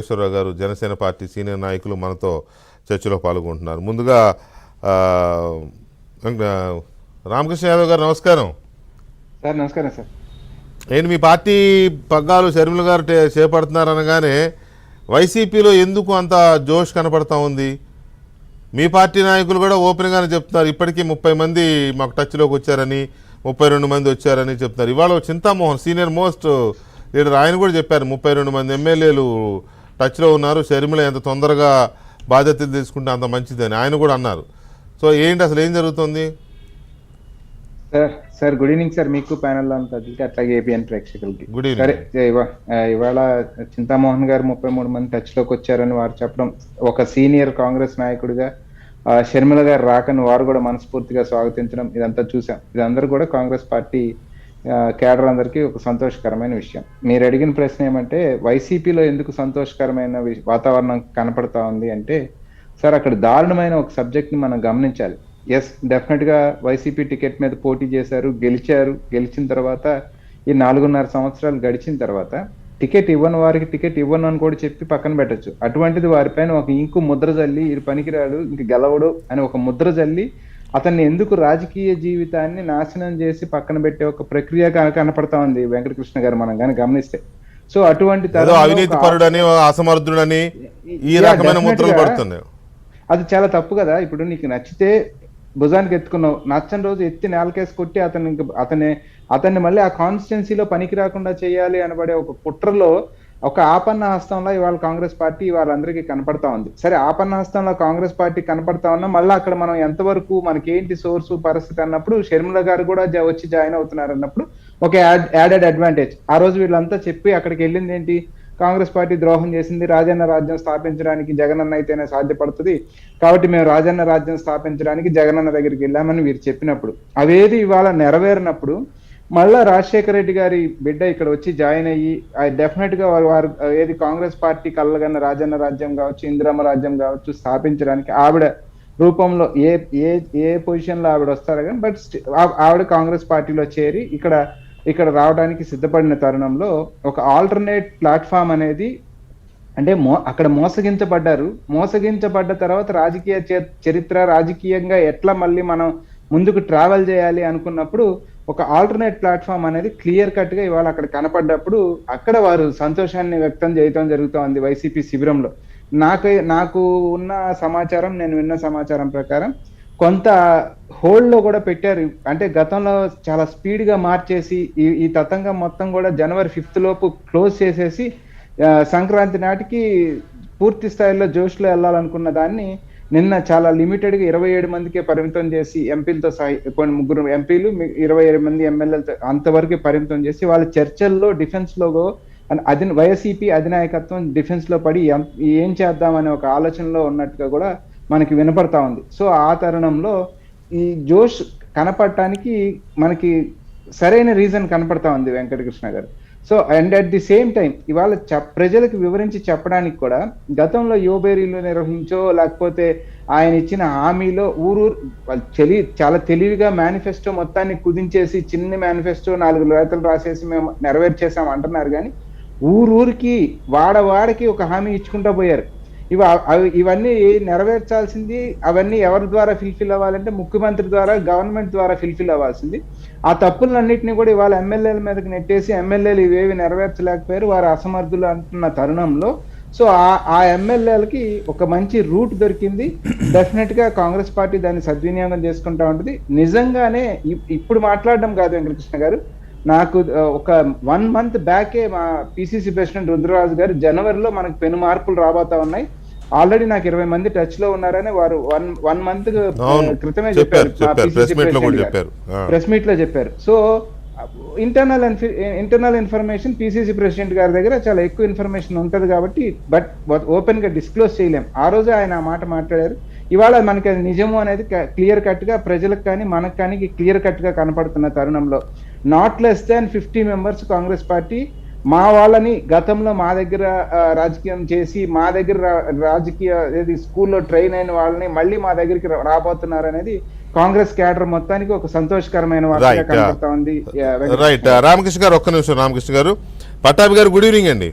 నాగేశ్వరరావు గారు Janasena party senior నాయకులు మనతో చర్చలో పాల్గొంటున్నారు. ముందుగా రామకృష్ణ యాదవ్ గారు నమస్కారం. సార్ నమస్కారం సార్. ఏంటి మీ పార్టీ పగ్గాలు షర్మిల గారు చేపడుతున్నారు అనగానే వైసీపీలో ఎందుకు అంత జోష్ కనపడతా ఉంది? మీ పార్టీ నాయకులు కూడా ఓపెన్గానే చెప్తున్నారు, ఇప్పటికీ 30 మంది మాకు టచ్లోకి వచ్చారని, 32 మంది వచ్చారని చెప్తున్నారు. ఇవాళ చింతామోహన్ సీనియర్ మోస్ట్ లీడర్ ఆయన కూడా చెప్పారు 32 మంది ఎమ్మెల్యేలు టచ్లో ఉన్నారు, షర్మిల ఎంత తొందరగా బాధ్యతలు తీసుకుంటే అంత మంచిదని ఆయన కూడా అన్నారు. సో ఏంటి అసలు ఏం జరుగుతుంది? సార్ గుడ్ ఈవినింగ్ సార్, మీకు ప్యానెల్లో అంతకి అట్లాగే ఏపీఎన్ ప్రేక్షకులకి గుడ్ సరే. ఈవినింగ్. ఇవాళ చింతామోహన్ గారు 33 మంది టచ్ లోకి వచ్చారని వారు చెప్పడం, ఒక సీనియర్ కాంగ్రెస్ నాయకుడిగా షర్మిల గారు రాకని వారు కూడా మనస్ఫూర్తిగా స్వాగతించడం, ఇదంతా చూసాం. ఇదందరూ కూడా కాంగ్రెస్ పార్టీ కేడర్ అందరికీ ఒక సంతోషకరమైన విషయం. మీరు అడిగిన ప్రశ్న ఏమంటే వైసీపీలో ఎందుకు సంతోషకరమైన వాతావరణం కనపడతా ఉంది అంటే, సార్ అక్కడ దారుణమైన ఒక సబ్జెక్ట్ ని మనం గమనించాలి. ఎస్, డెఫినెట్ గా వైసీపీ టికెట్ మీద పోటీ చేశారు, గెలిచారు. గెలిచిన తర్వాత ఈ 4.5 సంవత్సరాలు గడిచిన తర్వాత టికెట్ ఇవ్వని వారికి టికెట్ ఇవ్వను అని కూడా చెప్పి పక్కన పెట్టచ్చు. అటువంటిది వారిపైన ఒక ఇంకు ముద్ర జల్లి, ఇది పనికిరాడు ఇంక గెలవడు అని ఒక ముద్ర జల్లి అతన్ని ఎందుకు రాజకీయ జీవితాన్ని నాశనం చేసి పక్కన పెట్టే ఒక ప్రక్రియ కనపడతా ఉంది వెంకటకృష్ణ గారు మనం కానీ గమనిస్తే. సో అటువంటి అవినీతి పరుడని, అసమర్థుడని ఈ రకమైన ముద్రలు పడుతున్నాయి. అది చాలా తప్పు కదా. ఇప్పుడు నీకు నచ్చితే భుజానికి ఎత్తుకున్నావు, నచ్చని రోజు ఎత్తి నేలకేసి కొట్టి అతన్ని మళ్ళీ ఆ కాన్స్టిట్యున్సీలో పనికి రాకుండా చేయాలి అనబడే ఒక కుట్రలో ఒక ఆపన్న హస్తంలో ఇవాళ కాంగ్రెస్ పార్టీ వాళ్ళందరికీ కనపడతా ఉంది. సరే, ఆపన్న హస్తంలో కాంగ్రెస్ పార్టీ కనపడతా ఉన్నా మళ్ళీ అక్కడ మనం ఎంతవరకు మనకేంటి సోర్సు పరిస్థితి అన్నప్పుడు షర్మిల గారు కూడా వచ్చి జాయిన్ అవుతున్నారు అన్నప్పుడు ఒక యాడెడ్ అడ్వాంటేజ్. ఆ రోజు వీళ్ళంతా చెప్పి అక్కడికి వెళ్ళింది ఏంటి, కాంగ్రెస్ పార్టీ ద్రోహం చేసింది, రాజన్న రాజ్యం స్థాపించడానికి జగనన్న అయితేనే సాధ్యపడుతుంది, కాబట్టి మేము రాజన్న రాజ్యం స్థాపించడానికి జగనన్న దగ్గరికి వెళ్ళామని వీరు చెప్పినప్పుడు, అవేది ఇవాళ నెరవేరినప్పుడు మళ్ళా రాజశేఖర రెడ్డి గారి బిడ్డ ఇక్కడ వచ్చి జాయిన్ అయ్యి డెఫినెట్ గా వారు ఏది కాంగ్రెస్ పార్టీ కళ్ళగన్న రాజన్న రాజ్యం కావచ్చు, ఇందిరమ్మ రాజ్యం కావచ్చు స్థాపించడానికి ఆవిడ రూపంలో ఏ పొజిషన్ లో ఆవిడ వస్తారు కానీ, బట్ ఆవిడ కాంగ్రెస్ పార్టీలో చేరి ఇక్కడ రావడానికి సిద్ధపడిన తరుణంలో ఒక ఆల్టర్నేట్ ప్లాట్ఫామ్ అనేది అంటే అక్కడ మోసగించబడ్డ తర్వాత రాజకీయ చరిత్ర, రాజకీయంగా ఎట్లా మళ్ళీ మనం ముందుకు ట్రావెల్ చేయాలి అనుకున్నప్పుడు ఒక ఆల్టర్నేట్ ప్లాట్ఫామ్ అనేది క్లియర్ కట్ గా ఇవాళ అక్కడ కనపడ్డప్పుడు అక్కడ వారు సంతోషాన్ని వ్యక్తం చేయటం జరుగుతోంది వైసీపీ శిబిరంలో. నాకు ఉన్న సమాచారం, నేను విన్న సమాచారం ప్రకారం కొంత హోల్డ్ లో కూడా పెట్టారు. అంటే గతంలో చాలా స్పీడ్ గా మార్చేసి ఈ తతంగం మొత్తం కూడా January 5th లోపు క్లోజ్ చేసేసి సంక్రాంతి నాటికి పూర్తి స్థాయిలో జోష్ లో వెళ్ళాలనుకున్న దాన్ని నిన్న చాలా లిమిటెడ్ గా 27 మందికే పరిమితం చేసి, ఎంపీలతో సహా 3 ఎంపీలు 27 మంది ఎమ్మెల్యేలతో అంతవరకు పరిమితం చేసి వాళ్ళ చర్చల్లో డిఫెన్స్ లో వైఎస్ఈపీ అధినాయకత్వం డిఫెన్స్ లో పడి ఏం చేద్దామనే ఒక ఆలోచనలో ఉన్నట్టుగా కూడా మనకి వినపడతా ఉంది. సో ఆ తరుణంలో ఈ జోష్ కనపడటానికి మనకి సరైన రీజన్ కనపడతా ఉంది వెంకటకృష్ణ గారు. So and at the same time ఇవాళ ప్రజలకు వివరించి చెప్పడానికి కూడా గతంలో యోబేరీలు నిర్వహించో లేకపోతే ఆయన ఇచ్చిన హామీలో చాలా తెలివిగా మేనిఫెస్టో మొత్తాన్ని కుదించేసి చిన్న మేనిఫెస్టో 4 లేఖలు రాసేసి మేము నెరవేర్చేసాం అంటున్నారు కానీ ఊరికి వాడకి ఒక హామీ ఇచ్చుకుంటూ పోయారు. ఇవన్నీ నెరవేర్చాల్సింది, అవన్నీ ఎవరి ద్వారా ఫిల్ఫిల్ అవ్వాలంటే ముఖ్యమంత్రి ద్వారా, గవర్నమెంట్ ద్వారా ఫిల్ఫిల్ అవ్వాల్సింది. ఆ తప్పులన్నింటినీ కూడా ఇవాళ ఎమ్మెల్యేల మీదకి నెట్టేసి ఎమ్మెల్యేలు ఇవేవి నెరవేర్చలేకపోయారు, వారు అసమర్థులు అంటున్న తరుణంలో సో ఆ ఎమ్మెల్యేలకి ఒక మంచి రూట్ దొరికింది. డెఫినెట్ గా కాంగ్రెస్ పార్టీ దాన్ని సద్వినియోగం చేసుకుంటా ఉంటుంది. నిజంగానే ఇప్పుడు మాట్లాడడం కాదు వెంకటకృష్ణ గారు, నాకు ఒక 1 month బ్యాకే మా పిసిసి ప్రెసిడెంట్ రుద్రరాజు గారు జనవరిలో మనకు పెను మార్పులు రాబోతా ఉన్నాయి, ఆల్రెడీ నాకు 20 మంది టచ్ లో ఉన్నారని వారు 1 month క్రితమే చెప్పారు, ప్రెస్ మీట్ లో చెప్పారు. So internal information PCC president గారి దగ్గర చాలా ఎక్కువ ఇన్ఫర్మేషన్ ఉంటది కాబట్టి బట్ ఓపెన్ గా డిస్క్లోజ్ చేయలేం. ఆ రోజే ఆయన ఆ మాట మాట్లాడారు. ఇవాళ మనకి అది నిజము అనేది క్లియర్ కట్ గా ప్రజలకు కానీ మనకు కానీ క్లియర్ కట్ గా కనపడుతున్న తరుణంలో not less than 50 members Congress party మా వాళ్ళని గతంలో మా దగ్గర రాజకీయం చేసి మా దగ్గర రాజకీయ స్కూల్లో ట్రైన్ అయిన వాళ్ళని మళ్ళీ మా దగ్గరికి రాబోతున్నారు అనేది కాంగ్రెస్ క్యాడర్ మొత్తానికి ఒక సంతోషకరమైన వార్తగా కనపడతా ఉంది. రామకృష్ణ గారు, ఒక్క నిమిషం. రామకృష్ణ గారు, పట్టాభి గారు గుడ్ ఈవినింగ్ అండి.